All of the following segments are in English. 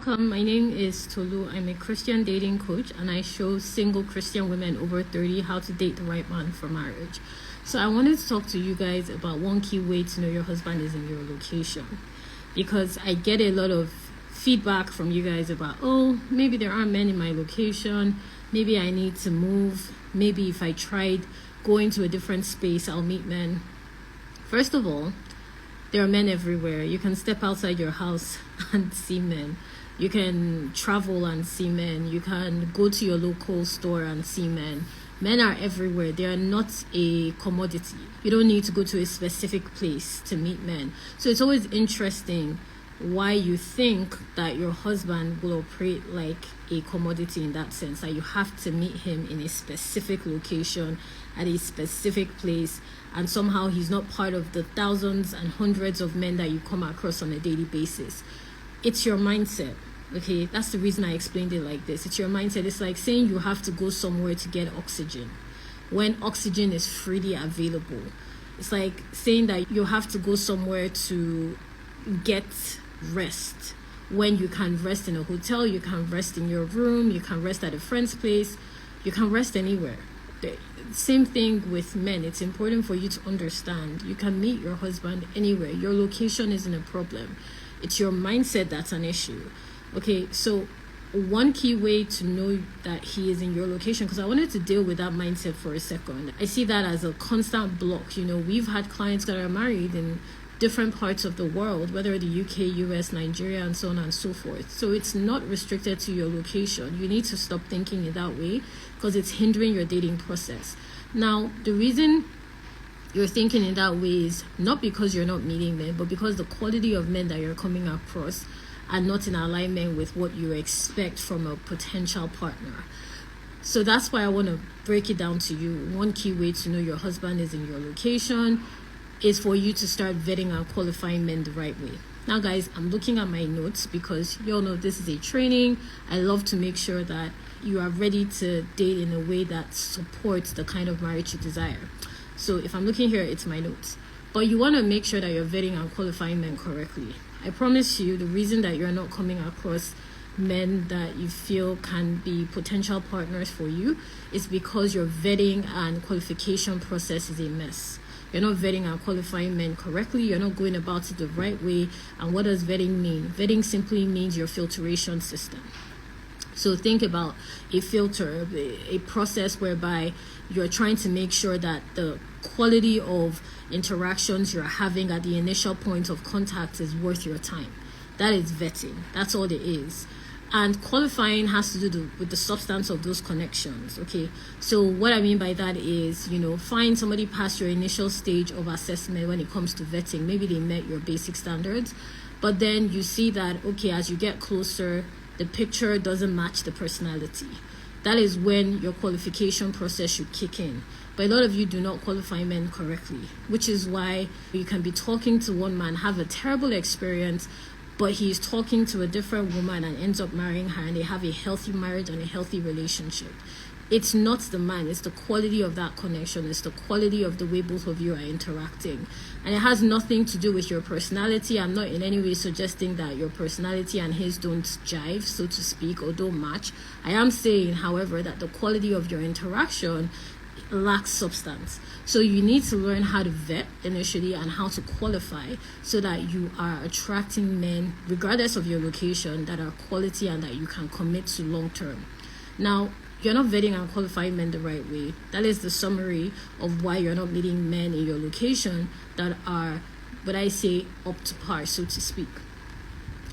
Welcome, my name is Tolu. I'm a Christian dating coach and I show single Christian women over 30 how to date the right man for marriage. So I wanted to talk to you guys about one key way to know your husband is in your location, because I get a lot of feedback from you guys about, oh, maybe there aren't men in my location, maybe I need to move, maybe if I tried going to a different space I'll meet men. First of all, there are men everywhere. You can step outside your house and see men. You can travel and see men. You can go to your local store and see men. Men are everywhere. They are not a commodity. You don't need to go to a specific place to meet men. So it's always interesting why you think that your husband will operate like a commodity in that sense, that you have to meet him in a specific location at a specific place, and somehow he's not part of the thousands and hundreds of men that you come across on a daily basis. It's your mindset. Okay, that's the reason I explained it like this. It's your mindset. It's like saying you have to go somewhere to get oxygen when oxygen is freely available. It's like saying that you have to go somewhere to get rest when you can rest in a hotel, you can rest in your room, you can rest at a friend's place, you can rest anywhere. The same thing with men. It's important for you to understand you can meet your husband anywhere. Your location isn't a problem. It's your mindset that's an issue. Okay, so one key way to know that he is in your location, because I wanted to deal with that mindset for a second. I see that as a constant block. We've had clients that are married in different parts of the world, whether the UK, US, Nigeria, and so on and so forth. So it's not restricted to your location. You need to stop thinking in that way because it's hindering your dating process. Now, the reason you're thinking in that way is not because you're not meeting men, but because the quality of men that you're coming across are not in alignment with what you expect from a potential partner. So that's why I want to break it down to you. One key way to know your husband is in your location is for you to start vetting and qualifying men the right way. Now, guys, I'm looking at my notes because you all know this is a training. I love to make sure that you are ready to date in a way that supports the kind of marriage you desire. So if I'm looking here, it's my notes. But you want to make sure that you're vetting and qualifying men correctly. I promise you, the reason that you're not coming across men that you feel can be potential partners for you is because your vetting and qualification process is a mess. You're not vetting and qualifying men correctly. You're not going about it the right way. And what does vetting mean? Vetting simply means your filtration system. So think about a filter, a process whereby you're trying to make sure that the quality of interactions you're having at the initial point of contact is worth your time. That is vetting. That's all it is. And qualifying has to do with the substance of those connections. Okay, so what I mean by that is, find somebody past your initial stage of assessment when it comes to vetting. Maybe they met your basic standards, but then you see that, okay, as you get closer, the picture doesn't match the personality. That is when your qualification process should kick in. But a lot of you do not qualify men correctly, which is why you can be talking to one man, have a terrible experience, but he's talking to a different woman and ends up marrying her, and they have a healthy marriage and a healthy relationship. It's not the man, it's the quality of that connection, it's the quality of the way both of you are interacting. And it has nothing to do with your personality. I'm not in any way suggesting that your personality and his don't jive, so to speak, or don't match. I am saying, however, that the quality of your interaction lacks substance. So you need to learn how to vet initially and how to qualify so that you are attracting men, regardless of your location, that are quality and that you can commit to long term. Now, you're not vetting and qualifying men the right way. That is the summary of why you're not meeting men in your location that are, what I say, up to par, so to speak.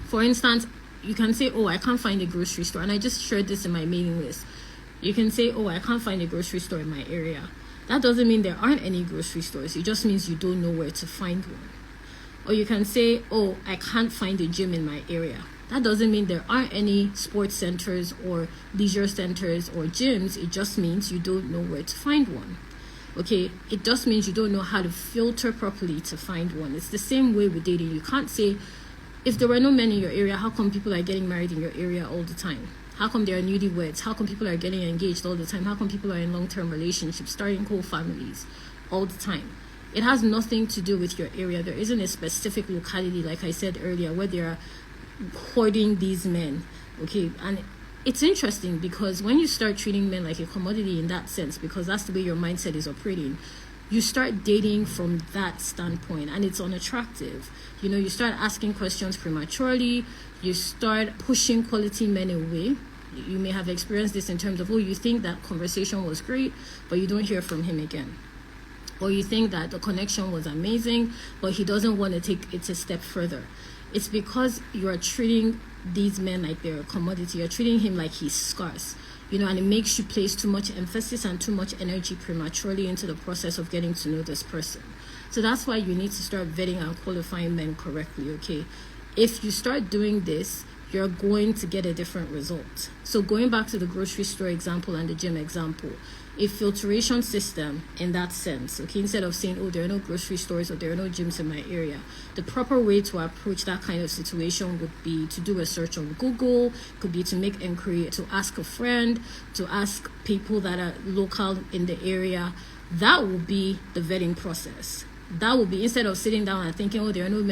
For instance, you can say, oh, I can't find a grocery store. And I just shared this in my mailing list. You can say, oh, I can't find a grocery store in my area. That doesn't mean there aren't any grocery stores. It just means you don't know where to find one. Or you can say, oh, I can't find a gym in my area. That doesn't mean there aren't any sports centers or leisure centers or gyms. It just means you don't know where to find one. Okay, it just means you don't know how to filter properly to find one. It's the same way with dating. You can't say, if there were no men in your area, how come people are getting married in your area all the time? How come there are newlyweds? How come people are getting engaged all the time? How come people are in long-term relationships, starting whole families all the time? It has nothing to do with your area. There isn't a specific locality, like I said earlier, where there are hoarding these men. Okay, and it's interesting because when you start treating men like a commodity in that sense, because that's the way your mindset is operating, you start dating from that standpoint, and it's unattractive. You start asking questions prematurely. You start pushing quality men away. You may have experienced this in terms of, you think that conversation was great, but you don't hear from him again. Or you think that the connection was amazing, but he doesn't want to take it a step further. It's because you are treating these men like they're a commodity. You're treating him like he's scarce, and it makes you place too much emphasis and too much energy prematurely into the process of getting to know this person. So that's why you need to start vetting and qualifying men correctly, okay? If you start doing this, you're going to get a different result. So going back to the grocery store example and the gym example, a filtration system in that sense, okay, instead of saying, there are no grocery stores or there are no gyms in my area, the proper way to approach that kind of situation would be to do a search on Google, could be to make inquiry, to ask a friend, to ask people that are local in the area. That will be the vetting process. That will be, instead of sitting down and thinking, there are no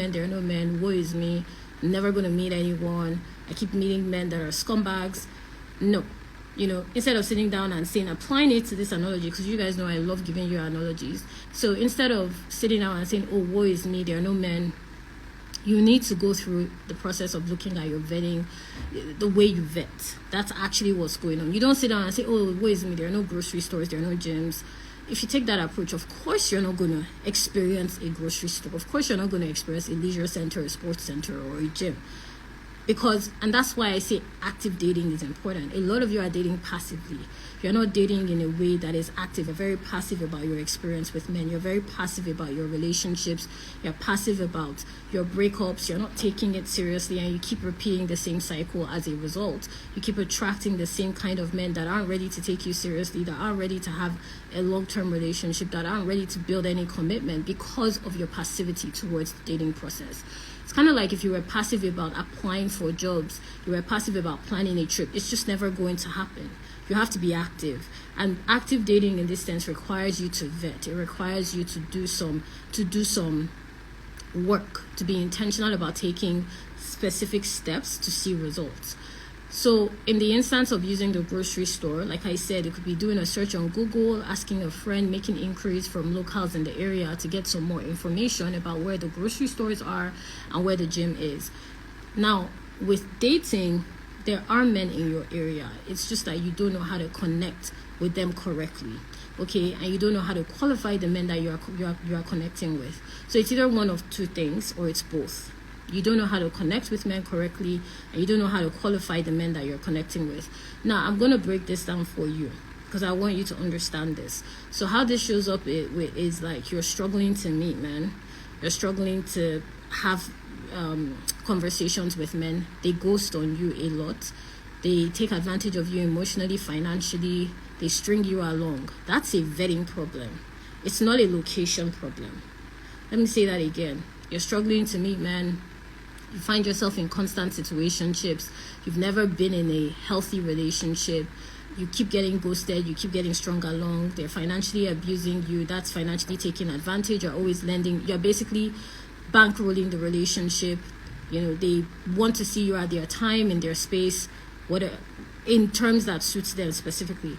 men, woe is me, I'm never going to meet anyone, I keep meeting men that are scumbags. No. Instead of sitting down and saying, applying it to this analogy, because you guys know I love giving you analogies. So instead of sitting down and saying, woe is me, there are no men, you need to go through the process of looking at your vetting, the way you vet. That's actually what's going on. You don't sit down and say, woe is me, there are no grocery stores, there are no gyms. If you take that approach, of course you're not going to experience a grocery store. Of course you're not going to experience a leisure center, a sports center, or a gym. And that's why I say active dating is important. A lot of you are dating passively. You're not dating in a way that is active. You're very passive about your experience with men. You're very passive about your relationships. You're passive about your breakups. You're not taking it seriously, and you keep repeating the same cycle as a result. You keep attracting the same kind of men that aren't ready to take you seriously, that aren't ready to have a long-term relationship, that aren't ready to build any commitment because of your passivity towards the dating process. It's kind of like if you were passive about applying for jobs, you were passive about planning a trip, it's just never going to happen. You have to be active. And active dating in this sense requires you to vet. It requires you to do some work, to be intentional about taking specific steps to see results. So in the instance of using the grocery store, like I said, it could be doing a search on Google, asking a friend, making inquiries from locals in the area to get some more information about where the grocery stores are and where the gym is. Now, with dating, there are men in your area. It's just that you don't know how to connect with them correctly, okay? And you don't know how to qualify the men that you are connecting with. So it's either one of two things, or it's both. You don't know how to connect with men correctly, and you don't know how to qualify the men that you're connecting with. Now, I'm going to break this down for you because I want you to understand this. So how this shows up is like you're struggling to meet men. You're struggling to have conversations with men. They ghost on you a lot. They take advantage of you emotionally, financially. They string you along. That's a vetting problem. It's not a location problem. Let me say that again. You're struggling to meet men. You find yourself in constant situationships. You've never been in a healthy relationship. You keep getting ghosted. You keep getting strung along. They're financially abusing you. That's financially taking advantage. You're always lending. You're basically bankrolling the relationship. They want to see you at their time, in their space, in terms that suits them specifically.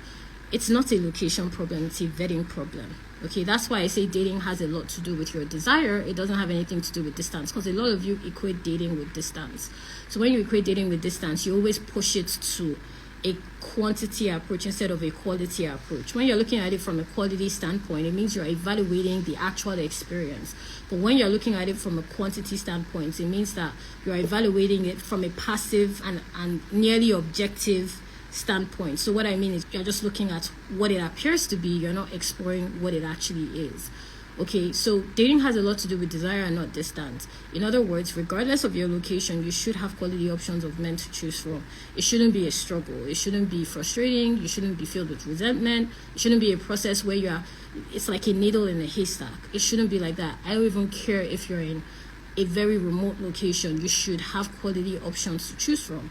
It's not a location problem. It's a vetting problem. Okay, that's why I say dating has a lot to do with your desire. It doesn't have anything to do with distance, because a lot of you equate dating with distance. So when you equate dating with distance, you always push it to a quantity approach instead of a quality approach. When you're looking at it from a quality standpoint, it means you're evaluating the actual experience. But when you're looking at it from a quantity standpoint, it means that you're evaluating it from a passive and nearly objective standpoint. So what I mean is you're just looking at what it appears to be. You're not exploring what it actually is. Okay, so dating has a lot to do with desire and not distance. In other words, regardless of your location, you should have quality options of men to choose from. It shouldn't be a struggle. It shouldn't be frustrating. You shouldn't be filled with resentment. It shouldn't be a process where it's like a needle in a haystack. It shouldn't be like that. I don't even care if you're in a very remote location. You should have quality options to choose from,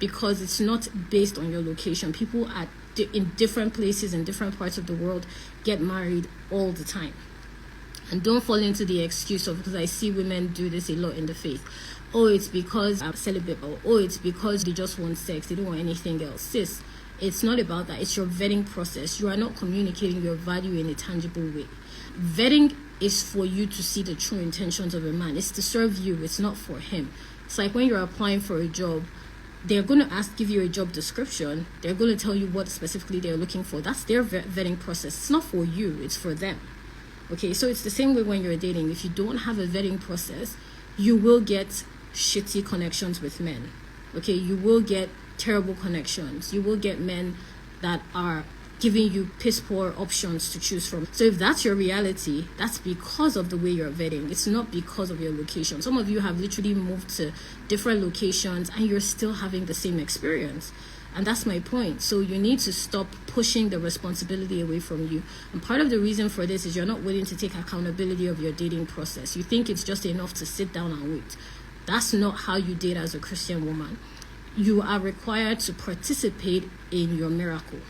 because it's not based on your location. People in different places, in different parts of the world, get married all the time. And don't fall into the excuse of, because I see women do this a lot in the faith, oh, it's because I'm celibate, or oh, it's because they just want sex, they don't want anything else. Sis, it's not about that. It's your vetting process. You are not communicating your value in a tangible way. Vetting is for you to see the true intentions of a man. It's to serve you. It's not for him. It's like when you're applying for a job, they're going to give you a job description. They're going to tell you what specifically they're looking for. That's their vetting process. It's not for you. It's for them. Okay, so it's the same way when you're dating. If you don't have a vetting process, you will get shitty connections with men. Okay, you will get terrible connections. You will get men that are giving you piss poor options to choose from. So if that's your reality, that's because of the way you're vetting. It's not because of your location. Some of you have literally moved to different locations and you're still having the same experience. And that's my point. So you need to stop pushing the responsibility away from you. And part of the reason for this is you're not willing to take accountability of your dating process. You think it's just enough to sit down and wait. That's not how you date as a Christian woman. You are required to participate in your miracle.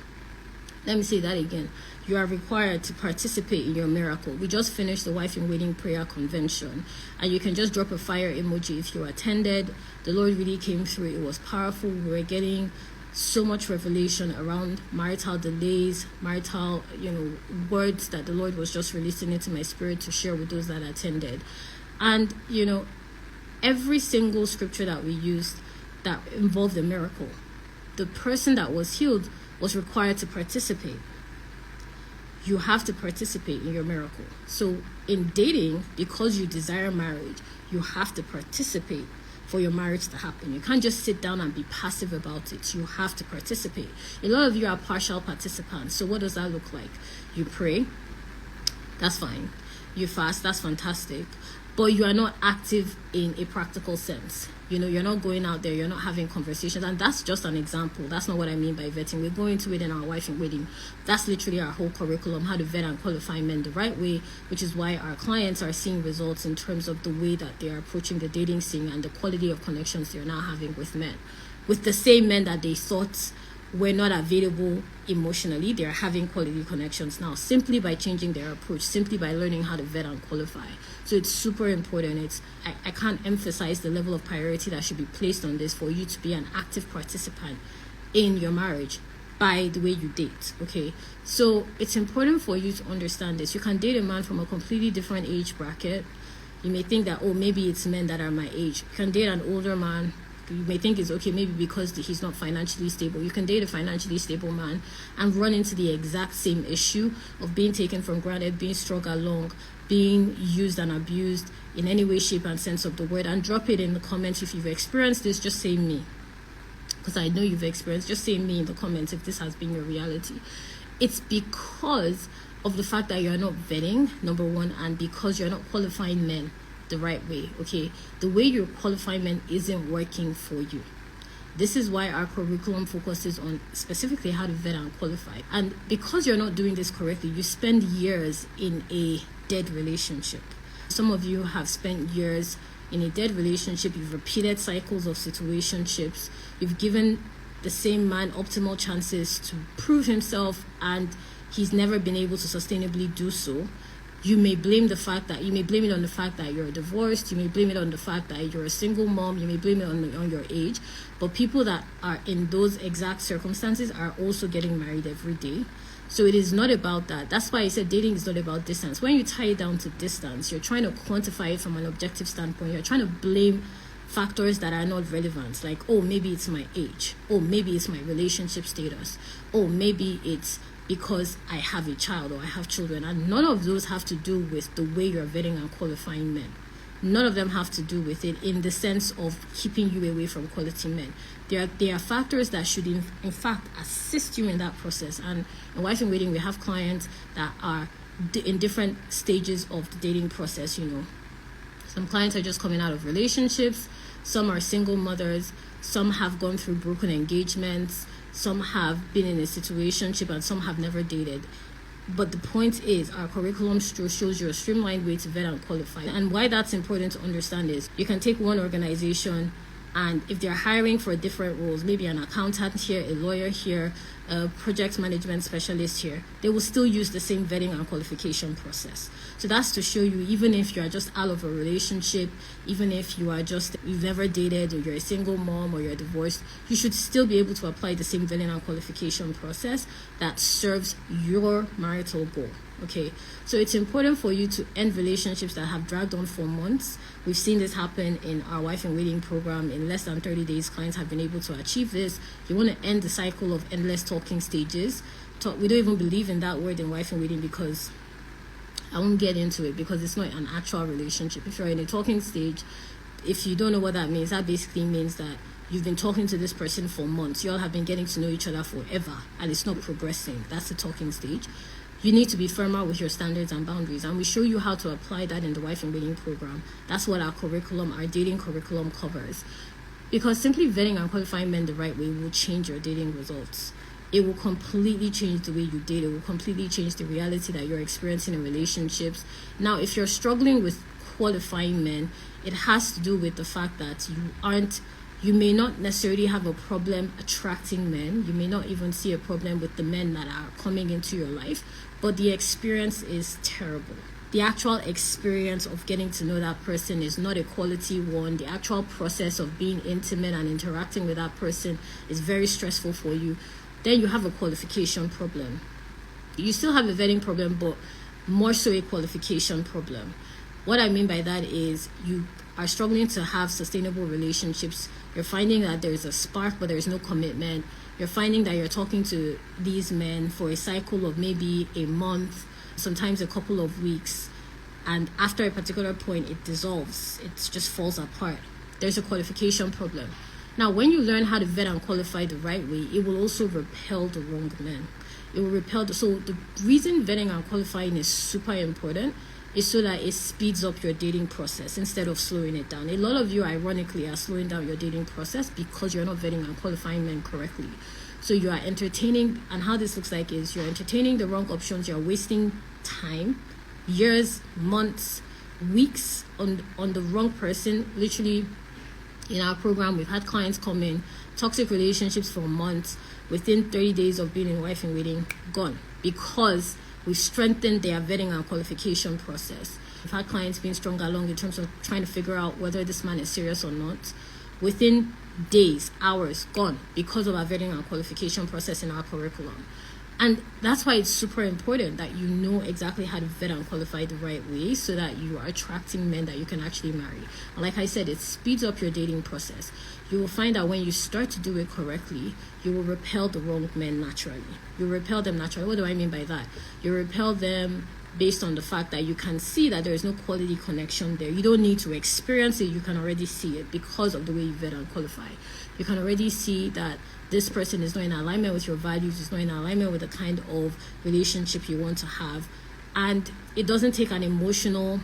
Let me say that again. You are required to participate in your miracle. We just finished the Wife in Waiting prayer convention, and you can just drop a fire emoji if you attended. The Lord really came through. It was powerful. We were getting so much revelation around marital delays, marital, words that the Lord was just releasing into my spirit to share with those that attended. And, every single scripture that we used that involved a miracle, the person that was healed was required to participate. You have to participate in your miracle. So in dating, because you desire marriage, you have to participate for your marriage to happen. You can't just sit down and be passive about it. You have to participate. A lot of you are partial participants. So what does that look like? You pray, that's fine. You fast, that's fantastic. But you are not active in a practical sense. You're not going out there, you're not having conversations. And that's just an example. That's not what I mean by vetting. We're going into it in our Wife in Waiting. That's literally our whole curriculum, how to vet and qualify men the right way, which is why our clients are seeing results in terms of the way that they are approaching the dating scene and the quality of connections they're now having with men. With the same men that they thought were not available emotionally, they're having quality connections now simply by changing their approach, simply by learning how to vet and qualify. So it's super important. I can't emphasize the level of priority that should be placed on this for you to be an active participant in your marriage by the way you date. Okay, so it's important for you to understand this. You can date a man from a completely different age bracket. You may think that, oh, maybe it's men that are my age. You can date an older man. You may think it's okay, maybe because he's not financially stable. You can date a financially stable man and run into the exact same issue of being taken for granted, being strung along, being used and abused in any way, shape, and sense of the word. And drop it in the comments if you've experienced this. Just say me, because I know you've experienced. Just say me in the comments if this has been your reality. It's because of the fact that you're not vetting, number one, and because you're not qualifying men the right way. Okay, the way you qualify men isn't working for you. This is why our curriculum focuses on specifically how to vet and qualify. And because you're not doing this correctly, you spend years in a dead relationship. Some of you have spent years in a dead relationship. You've repeated cycles of situationships. You've given the same man optimal chances to prove himself, and he's never been able to sustainably do so. You may blame it on the fact that you're divorced. You may blame it on the fact that you're a single mom. You may blame it on your age. But people that are in those exact circumstances are also getting married every day. So it is not about that. That's why I said dating is not about distance. When you tie it down to distance, you're trying to quantify it from an objective standpoint. You're trying to blame factors that are not relevant. Like, oh, maybe it's my age. Oh, maybe it's my relationship status. Oh, maybe it's because I have a child or I have children. And none of those have to do with the way you're vetting and qualifying men. None of them have to do with it in the sense of keeping you away from quality men. There are factors that should in fact assist you in that process. And in Wife in Waiting, we have clients that are in different stages of the dating process. Some clients are just coming out of relationships. Some are single mothers. Some have gone through broken engagements. Some have been in a situationship, and some have never dated. But the point is, our curriculum shows you a streamlined way to vet and qualify. And why that's important to understand is, you can take one organization And if they're hiring for different roles, maybe an accountant here, a lawyer here, a project management specialist here, they will still use the same vetting and qualification process. So that's to show you, even if you are just out of a relationship, even if you've never dated, or you're a single mom, or you're divorced, you should still be able to apply the same vetting and qualification process that serves your marital goal. Okay, so it's important for you to end relationships that have dragged on for months. We've seen this happen in our Wife in Waiting program. In less than 30 days, clients have been able to achieve this. You want to end the cycle of endless talking stages. We don't even believe in that word in Wife in Waiting, because I won't get into it, because it's not an actual relationship. If you're in a talking stage, if you don't know what that means, that basically means that you've been talking to this person for months. You all have been getting to know each other forever, and it's not progressing. That's the talking stage. You need to be firmer with your standards and boundaries, and we show you how to apply that in the Wife in Waiting program. That's what our dating curriculum covers. Because simply vetting and qualifying men the right way will change your dating results. It will completely change the way you date. It will completely change the reality that you're experiencing in relationships. Now, if you're struggling with qualifying men, it has to do with the fact that you may not necessarily have a problem attracting men. You may not even see a problem with the men that are coming into your life, but the experience is terrible. The actual experience of getting to know that person is not a quality one. The actual process of being intimate and interacting with that person is very stressful for you. Then you have a qualification problem. You still have a vetting problem, but more so a qualification problem. What I mean by that is you are struggling to have sustainable relationships. You're finding that there's a spark, but there's no commitment. You're finding that you're talking to these men for a cycle of maybe a month, sometimes a couple of weeks, and after a particular point, it dissolves. It just falls apart. There's a qualification problem. Now, when you learn how to vet and qualify the right way, it will also repel the wrong men. It will repel so the reason vetting and qualifying is super important is so that it speeds up your dating process instead of slowing it down. A lot of you, ironically, are slowing down your dating process because you're not vetting and qualifying men correctly. So you are entertaining, and how this looks like is you're entertaining the wrong options. You're wasting time, years, months, weeks on the wrong person. Literally, in our program, we've had clients come in, toxic relationships for months, within 30 days of being in Wife in Waiting, gone, because we've strengthened their vetting and qualification process. We've had clients being strung along in terms of trying to figure out whether this man is serious or not. Within days, hours, gone, because of our vetting and qualification process in our curriculum. And that's why it's super important that you know exactly how to vet and qualify the right way so that you are attracting men that you can actually marry. And like I said, it speeds up your dating process. You will find that when you start to do it correctly, you will repel the wrong men naturally. You repel them naturally. What do I mean by that? You repel them based on the fact that you can see that there is no quality connection there. You don't need to experience it. You can already see it because of the way you vet and qualify. You can already see that this person is not in alignment with your values, is not in alignment with the kind of relationship you want to have, and it doesn't take an emotional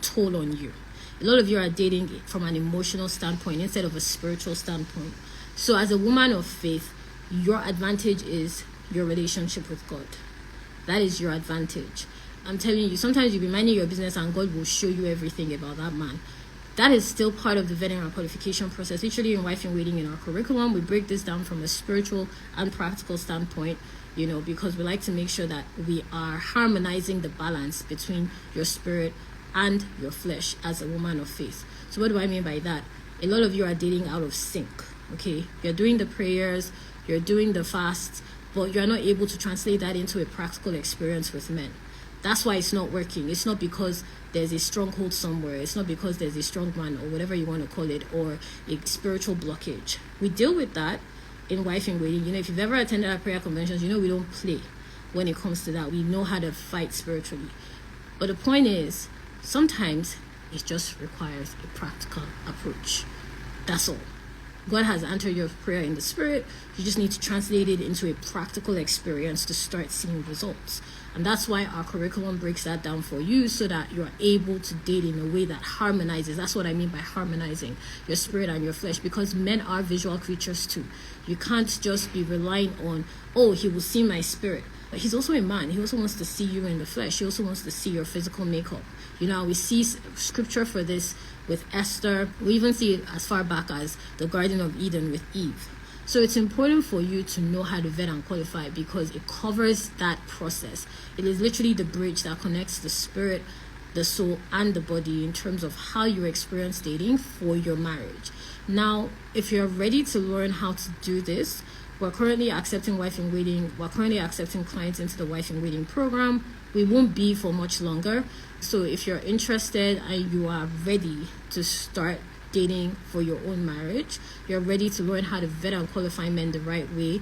toll on you. A lot of you are dating from an emotional standpoint instead of a spiritual standpoint. So as a woman of faith, your advantage is your relationship with God. That is your advantage. I'm telling you, sometimes you'll be minding your business and God will show you everything about that man. That is still part of the vetting and qualification process. Literally in Wife in Waiting in our curriculum, we break this down from a spiritual and practical standpoint, because we like to make sure that we are harmonizing the balance between your spirit and your flesh as a woman of faith. So what do I mean by that? A lot of you are dating out of sync, okay? You're doing the prayers, you're doing the fasts, but you're not able to translate that into a practical experience with men. That's why it's not working. It's not because there's a stronghold somewhere. It's not because there's a strong man or whatever you want to call it, or a spiritual blockage. We deal with that in Wife in Waiting. If you've ever attended our prayer conventions, we don't play when it comes to that. We know how to fight spiritually. But the point is, sometimes it just requires a practical approach. That's all. God has answered your prayer in the spirit. You just need to translate it into a practical experience to start seeing results. And that's why our curriculum breaks that down for you so that you're able to date in a way that harmonizes. That's what I mean by harmonizing your spirit and your flesh, because men are visual creatures too. You can't just be relying on, he will see my spirit. But he's also a man. He also wants to see you in the flesh. He also wants to see your physical makeup. We see scripture for this with Esther. We even see it as far back as the Garden of Eden with Eve. So it's important for you to know how to vet and qualify because it covers that process. It is literally the bridge that connects the spirit, the soul, and the body in terms of how you experience dating for your marriage. Now, if you're ready to learn how to do this, we're currently accepting wife-in-waiting. We're currently accepting clients into the wife-in-waiting program. We won't be for much longer. So if you're interested and you are ready to start dating for your own marriage, you're ready to learn how to vet and qualify men the right way,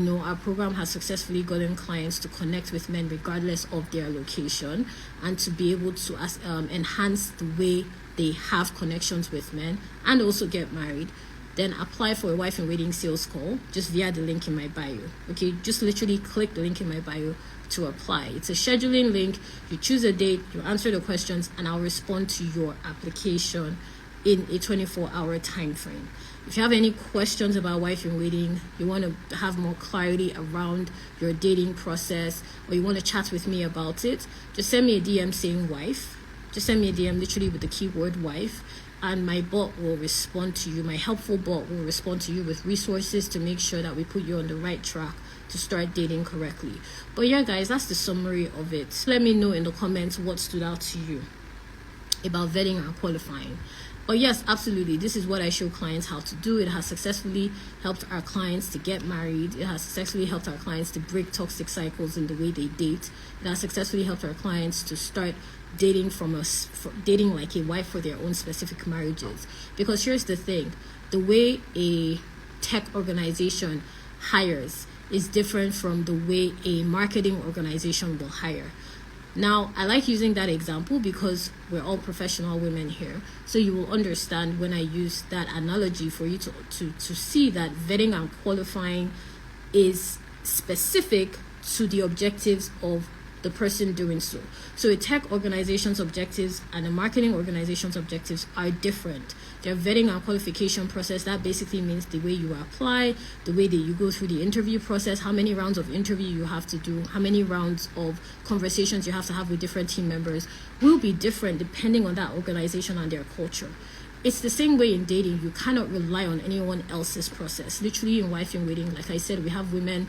our program has successfully gotten clients to connect with men regardless of their location and to be able to enhance the way they have connections with men and also get married. Then apply for a wife-in-waiting sales call just via the link in my bio. Okay, just literally click the link in my bio to apply. It's a scheduling link. You choose a date, you answer the questions, and I'll respond to your application in a 24-hour time frame. If you have any questions about wife-in-waiting, you want to have more clarity around your dating process, or you want to chat with me about it, just send me a DM saying wife. Just send me a DM literally with the keyword wife, and my bot will respond to you. My helpful bot will respond to you with resources to make sure that we put you on the right track to start dating correctly. But yeah, guys, that's the summary of it. Let me know in the comments what stood out to you about vetting and qualifying. But yes, absolutely, this is what I show clients how to do. It has successfully helped our clients to get married. It has successfully helped our clients to break toxic cycles in the way they date. It has successfully helped our clients to start dating dating like a wife for their own specific marriages. Because here's the thing, the way a tech organization hires is different from the way a marketing organization will hire. Now, I like using that example because we're all professional women here. So you will understand when I use that analogy for you to see that vetting and qualifying is specific to the objectives of the person doing so. So a tech organization's objectives and a marketing organization's objectives are different. Their vetting and qualification process, that basically means the way you apply, the way that you go through the interview process, how many rounds of interview you have to do, how many rounds of conversations you have to have with different team members will be different depending on that organization and their culture. It's the same way in dating. You cannot rely on anyone else's process. Literally in wife-in-waiting, like I said, we have women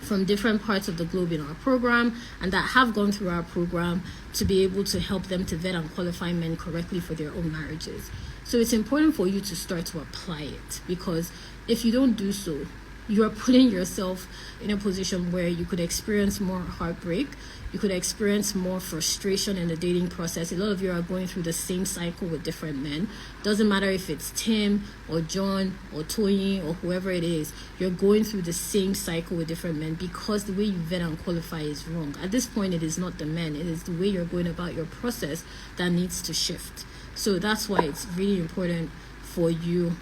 from different parts of the globe in our program and that have gone through our program to be able to help them to vet and qualify men correctly for their own marriages. So it's important for you to start to apply it, because if you don't do so, you are putting yourself in a position where you could experience more heartbreak, you could experience more frustration in the dating process. A lot of you are going through the same cycle with different men. Doesn't matter if it's Tim or John or Tony or whoever it is, you're going through the same cycle with different men because the way you vet and qualify is wrong. At this point, it is not the men, it is the way you're going about your process that needs to shift. So that's why it's really important for you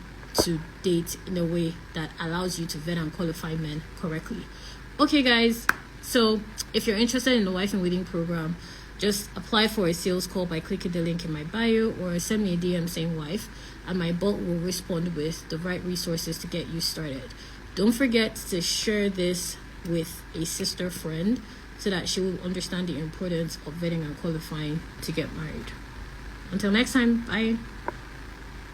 to date in a way that allows you to vet and qualify men correctly. Okay, guys, so if you're interested in the wife-in-waiting program, just apply for a sales call by clicking the link in my bio or send me a DM saying wife, and my bot will respond with the right resources to get you started. Don't forget to share this with a sister friend so that she will understand the importance of vetting and qualifying to get married. Until next time, bye.